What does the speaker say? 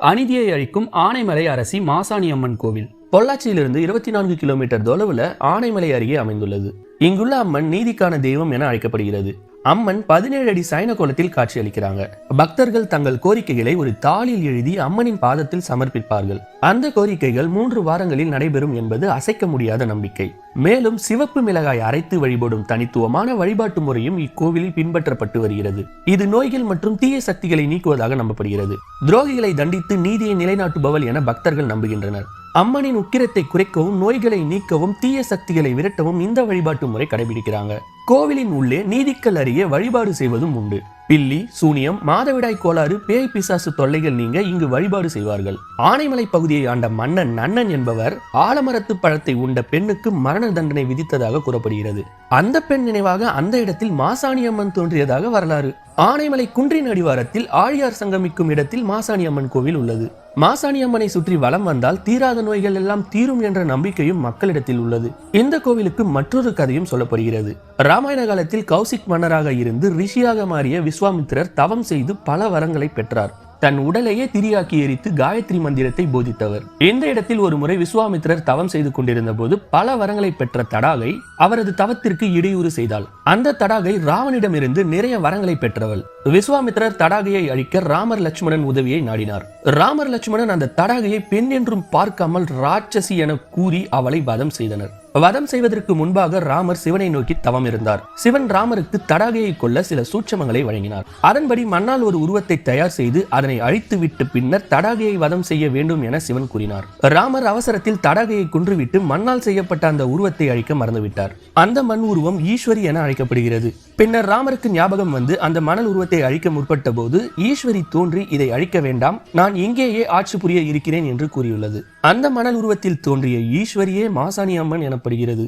அநீதியை அழிக்கும் ஆனைமலை அரசி மாசாணி அம்மன் கோவில் பொள்ளாச்சியிலிருந்து 24 கிலோமீட்டர் தொலைவில் ஆனைமலை அருகே அமைந்துள்ளது. இங்குள்ள அம்மன் நீதிக்கான தெய்வம் என அழைக்கப்படுகிறது. அம்மன் 17 அடி சைன கோலத்தில் காட்சியளிக்கிறாங்க. பக்தர்கள் தங்கள் கோரிக்கைகளை ஒரு தாளில் எழுதி அம்மனின் பாதத்தில் சமர்ப்பிப்பார்கள். அந்த கோரிக்கைகள் 3 வாரங்களில் நடைபெறும் என்பது அசைக்க முடியாத நம்பிக்கை. மேலும் சிவப்பு மிளகாய் அரைத்து வழிபடும் தனித்துவமான வழிபாட்டு முறையும் இக்கோவிலில் பின்பற்றப்பட்டு வருகிறது. இது நோய்கள் மற்றும் தீய சக்திகளை நீக்குவதாக நம்பப்படுகிறது. துரோகிகளை தண்டித்து நீதியை நிலைநாட்டுபவள் என பக்தர்கள் நம்புகின்றனர். அம்மனின் உக்கிரத்தை குறைக்கவும் நோய்களை நீக்கவும் தீய சக்திகளை விரட்டவும் இந்த வழிபாட்டு முறை கடைபிடிக்கிறாங்க. கோவிலின் உள்ளே நீதிக்கல் அருகே வழிபாடு செய்வதும் உண்டு. பில்லி, சூனியம், மாதவிடாய் கோளாறு, பேய் பிசாசு தொல்லைகள் நீங்க இங்கு வழிபாடு செய்வார்கள். ஆனைமலை பகுதியை ஆண்ட மன்னன் நன்னன் என்பவர் ஆலமரத்து பழத்தை உண்ட பெண்ணுக்கு மரண தண்டனை விதித்ததாக கூறப்படுகிறது. அந்த பெண் நினைவாக அந்த இடத்தில் மாசாணி அம்மன் தோன்றியதாக வரலாறு. ஆனைமலை குன்றின் அடிவாரத்தில் ஆழியார் சங்கமிக்கும் இடத்தில் மாசாணி அம்மன் கோவில் உள்ளது. மாசாணி அம்மனை சுற்றி வலம் வந்தால் தீராத நோய்கள் எல்லாம் தீரும் என்ற நம்பிக்கையும் மக்களிடத்தில் உள்ளது. இந்த கோவிலுக்கு மற்றொரு கதையும் சொல்லப்படுகிறது. ராமாயண காலத்தில் கௌசிக் மன்னராக இருந்து ரிஷியாக மாறிய விஸ்வாமித்திரர் தவம் செய்து பல வரங்களை பெற்றார். தன் உடலையே திரியாக்கி எரித்து காயத்ரி மந்திரத்தை போதித்தவர். இந்த இடத்தில் ஒரு முறை விஸ்வாமித்திரர் தவம் செய்து கொண்டிருந்த போது பல வரங்களை பெற்ற தடாகை அவரது தவத்திற்கு இடையூறு செய்தாள். அந்த தடாகை ராவனிடமிருந்து நிறைய வரங்களை பெற்றவள். விஸ்வாமித்திரர் தடாகையை அழிக்க ராமர் லட்சுமணன் உதவியை நாடினார். ராமர் லட்சுமணன் அந்த தடாகையை பெண் என்றும் பார்க்காமல் ராட்சசி என கூறி அவளை வதம் செய்தனர். வதம் செய்வதற்கு முன்பாக ராமர் சிவனை நோக்கி தவம் இருந்தார். சிவன் ராமருக்கு தடாகையை கொல்ல சில சூட்சமங்களை வழங்கினார். அதன்படி மண்ணால் ஒரு உருவத்தை தயார் செய்து அதனை அழித்து விட்டு பின்னர் தடாகையை வதம் செய்ய வேண்டும் என சிவன் கூறினார். ராமர் அவசரத்தில் தடாகையை கொன்றுவிட்டு மண்ணால் செய்யப்பட்ட அந்த உருவத்தை அழிக்க மறந்துவிட்டார். அந்த மண் உருவம் ஈஸ்வரி என அழைக்கப்படுகிறது. பின்னர் ராமருக்கு ஞாபகம் வந்து அந்த மணல் உருவத்தை அழிக்க முற்பட்ட போது ஈஸ்வரி தோன்றி இதை அழிக்க வேண்டாம், நான் இங்கேயே ஆட்சி புரிய இருக்கிறேன் என்று கூறியுள்ளது. அந்த மணல் உருவத்தில் தோன்றிய ஈஸ்வரியே மாசாணி அம்மன் எனப்படுகிறது.